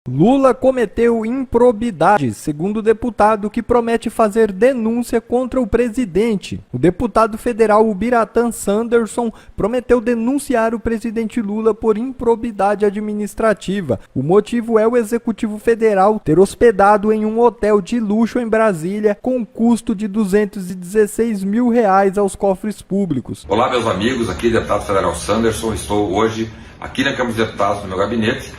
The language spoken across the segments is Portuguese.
Lula cometeu improbidade, segundo o deputado que promete fazer denúncia contra o presidente. O deputado federal Ubiratã Sanderson prometeu denunciar o presidente Lula por improbidade administrativa. O motivo é o Executivo Federal ter hospedado em um hotel de luxo em Brasília com custo de R$216 mil aos cofres públicos. Olá, meus amigos, aqui deputado federal Sanderson. Estou hoje aqui na Câmara dos Deputados, no meu gabinete,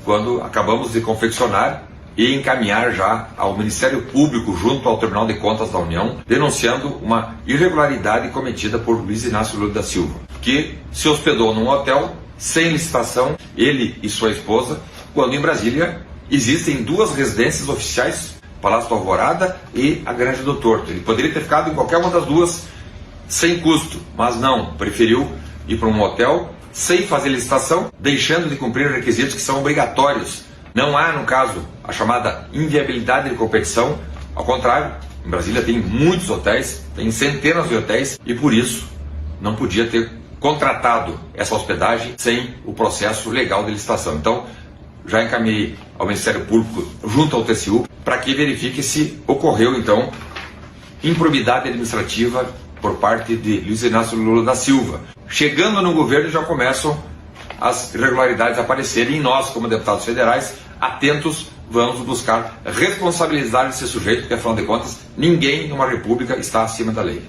quando acabamos de confeccionar e encaminhar já ao Ministério Público junto ao Tribunal de Contas da União, denunciando uma irregularidade cometida por Luiz Inácio Lula da Silva, que se hospedou num hotel sem licitação, ele e sua esposa, quando em Brasília existem duas residências oficiais, Palácio da Alvorada e a Granja do Torto. Ele poderia ter ficado em qualquer uma das duas sem custo, mas não, preferiu ir para um hotel sem fazer licitação, deixando de cumprir requisitos que são obrigatórios. Não há, no caso, a chamada inviabilidade de competição. Ao contrário, em Brasília tem muitos hotéis, tem centenas de hotéis, e por isso não podia ter contratado essa hospedagem sem o processo legal de licitação. Então, já encaminhei ao Ministério Público junto ao TCU para que verifique se ocorreu, então, improbidade administrativa por parte de Luiz Inácio Lula da Silva. Chegando no governo já começam as irregularidades a aparecerem, e nós, como deputados federais, atentos, vamos buscar responsabilizar esse sujeito, porque afinal de contas, ninguém numa república está acima da lei.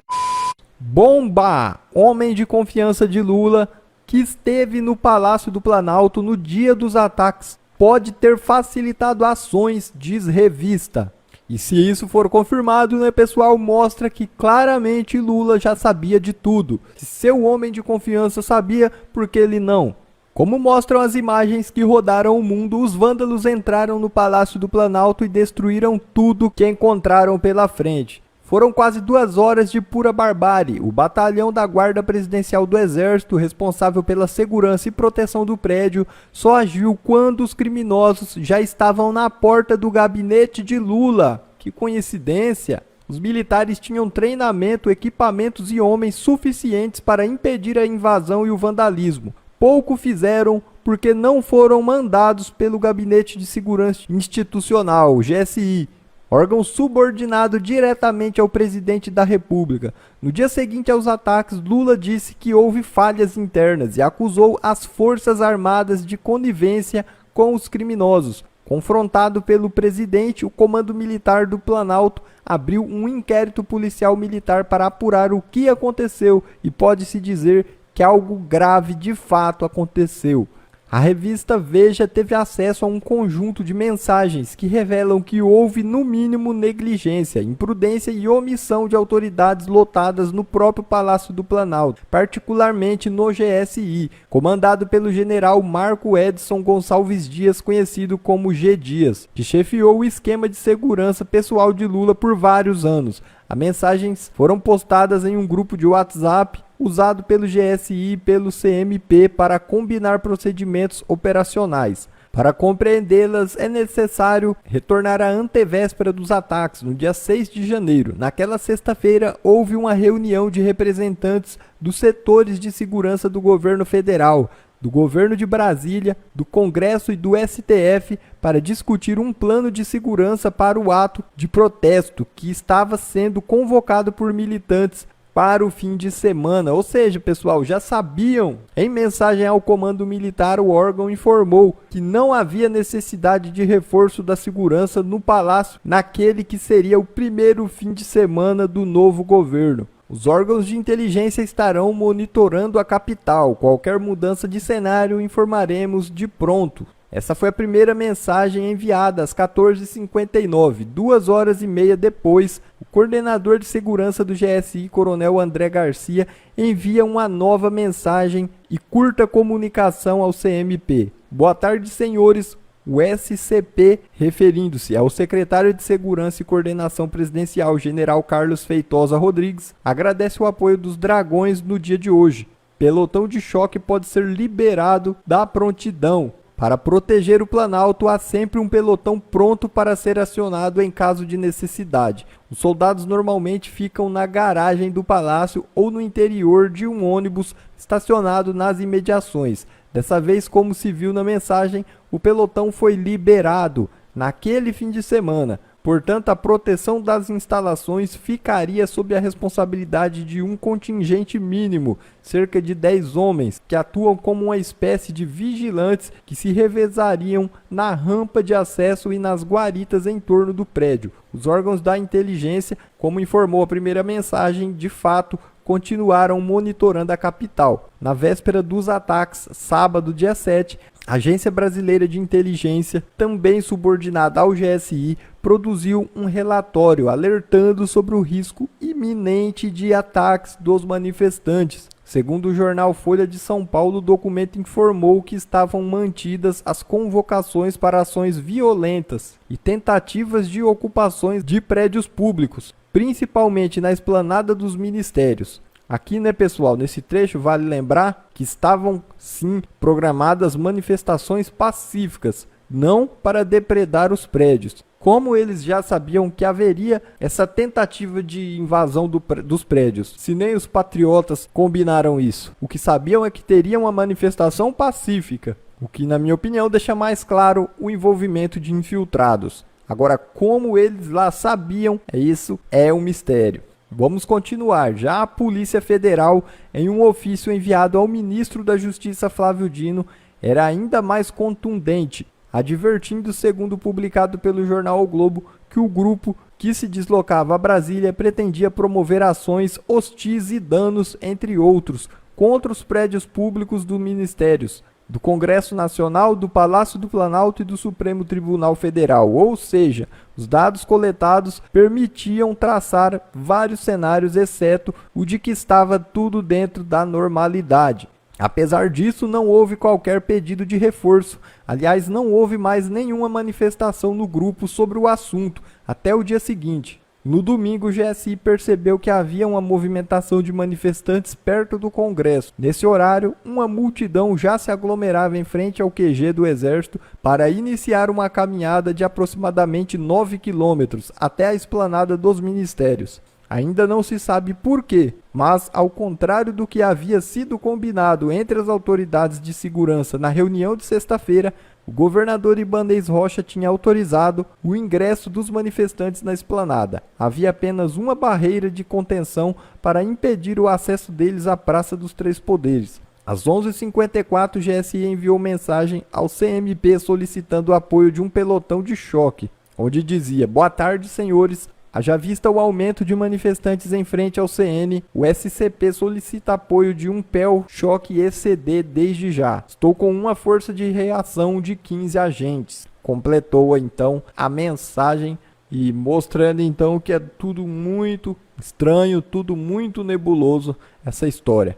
Bomba! Homem de confiança de Lula, que esteve no Palácio do Planalto no dia dos ataques, pode ter facilitado ações, diz revista. E se isso for confirmado, né, pessoal, mostra que claramente Lula já sabia de tudo. Se seu homem de confiança sabia, por que ele não? Como mostram as imagens que rodaram o mundo, os vândalos entraram no Palácio do Planalto e destruíram tudo que encontraram pela frente. Foram quase 2 horas de pura barbárie. O batalhão da Guarda Presidencial do Exército, responsável pela segurança e proteção do prédio, só agiu quando os criminosos já estavam na porta do gabinete de Lula. Que coincidência! Os militares tinham treinamento, equipamentos e homens suficientes para impedir a invasão e o vandalismo. Pouco fizeram porque não foram mandados pelo Gabinete de Segurança Institucional, GSI, órgão subordinado diretamente ao presidente da República. No dia seguinte aos ataques, Lula disse que houve falhas internas e acusou as Forças Armadas de conivência com os criminosos. Confrontado pelo presidente, o Comando Militar do Planalto abriu um inquérito policial militar para apurar o que aconteceu, e pode-se dizer que algo grave de fato aconteceu. A revista Veja teve acesso a um conjunto de mensagens que revelam que houve, no mínimo, negligência, imprudência e omissão de autoridades lotadas no próprio Palácio do Planalto, particularmente no GSI, comandado pelo general Marco Edson Gonçalves Dias, conhecido como G. Dias, que chefiou o esquema de segurança pessoal de Lula por vários anos. As mensagens foram postadas em um grupo de WhatsApp usado pelo GSI e pelo CMP para combinar procedimentos operacionais. Para compreendê-las, é necessário retornar à antevéspera dos ataques, no dia 6 de janeiro. Naquela sexta-feira, houve uma reunião de representantes dos setores de segurança do governo federal, do governo de Brasília, do Congresso e do STF para discutir um plano de segurança para o ato de protesto que estava sendo convocado por militantes para o fim de semana. Ou seja, pessoal, já sabiam. Em mensagem ao comando militar, o órgão informou que não havia necessidade de reforço da segurança no palácio naquele que seria o primeiro fim de semana do novo governo. Os órgãos de inteligência estarão monitorando a capital. Qualquer mudança de cenário informaremos de pronto. Essa foi a primeira mensagem enviada às 14h59, 2 horas e meia depois. O coordenador de segurança do GSI, Coronel André Garcia, envia uma nova mensagem e curta comunicação ao CMP. Boa tarde, senhores. O SCP, referindo-se ao secretário de Segurança e Coordenação Presidencial, General Carlos Feitosa Rodrigues, agradece o apoio dos Dragões no dia de hoje. Pelotão de choque pode ser liberado da prontidão. Para proteger o Planalto, há sempre um pelotão pronto para ser acionado em caso de necessidade. Os soldados normalmente ficam na garagem do palácio ou no interior de um ônibus estacionado nas imediações. Dessa vez, como se viu na mensagem, o pelotão foi liberado naquele fim de semana. Portanto, a proteção das instalações ficaria sob a responsabilidade de um contingente mínimo, cerca de 10 homens, que atuam como uma espécie de vigilantes que se revezariam na rampa de acesso e nas guaritas em torno do prédio. Os órgãos da inteligência, como informou a primeira mensagem, de fato, continuaram monitorando a capital. Na véspera dos ataques, sábado, dia 7, a Agência Brasileira de Inteligência, também subordinada ao GSI, produziu um relatório alertando sobre o risco iminente de ataques dos manifestantes. Segundo o jornal Folha de São Paulo, o documento informou que estavam mantidas as convocações para ações violentas e tentativas de ocupações de prédios públicos, principalmente na esplanada dos ministérios. Aqui, pessoal, nesse trecho vale lembrar que estavam sim programadas manifestações pacíficas, não para depredar os prédios. Como eles já sabiam que haveria essa tentativa de invasão dos prédios, se nem os patriotas combinaram isso. O que sabiam é que teria uma manifestação pacífica, o que, na minha opinião, deixa mais claro o envolvimento de infiltrados. Agora, como eles lá sabiam, isso é um mistério. Vamos continuar. Já a Polícia Federal, em um ofício enviado ao ministro da Justiça Flávio Dino, era ainda mais contundente, advertindo, segundo publicado pelo jornal O Globo, que o grupo que se deslocava a Brasília pretendia promover ações hostis e danos, entre outros, contra os prédios públicos dos ministérios, do Congresso Nacional, do Palácio do Planalto e do Supremo Tribunal Federal. Ou seja, os dados coletados permitiam traçar vários cenários, exceto o de que estava tudo dentro da normalidade. Apesar disso, não houve qualquer pedido de reforço. Aliás, não houve mais nenhuma manifestação no grupo sobre o assunto até o dia seguinte. No domingo, o GSI percebeu que havia uma movimentação de manifestantes perto do Congresso. Nesse horário, uma multidão já se aglomerava em frente ao QG do Exército para iniciar uma caminhada de aproximadamente 9 quilômetros até a esplanada dos ministérios. Ainda não se sabe por quê, mas, ao contrário do que havia sido combinado entre as autoridades de segurança na reunião de sexta-feira, o governador Ibanez Rocha tinha autorizado o ingresso dos manifestantes na esplanada. Havia apenas uma barreira de contenção para impedir o acesso deles à Praça dos Três Poderes. Às 11h54, o GSI enviou mensagem ao CMP solicitando o apoio de um pelotão de choque, onde dizia: "Boa tarde, senhores. Haja vista o aumento de manifestantes em frente ao CN, o SCP solicita apoio de um PEL choque ECD desde já. Estou com uma força de reação de 15 agentes." Completou então a mensagem e mostrando então que é tudo muito estranho, tudo muito nebuloso essa história.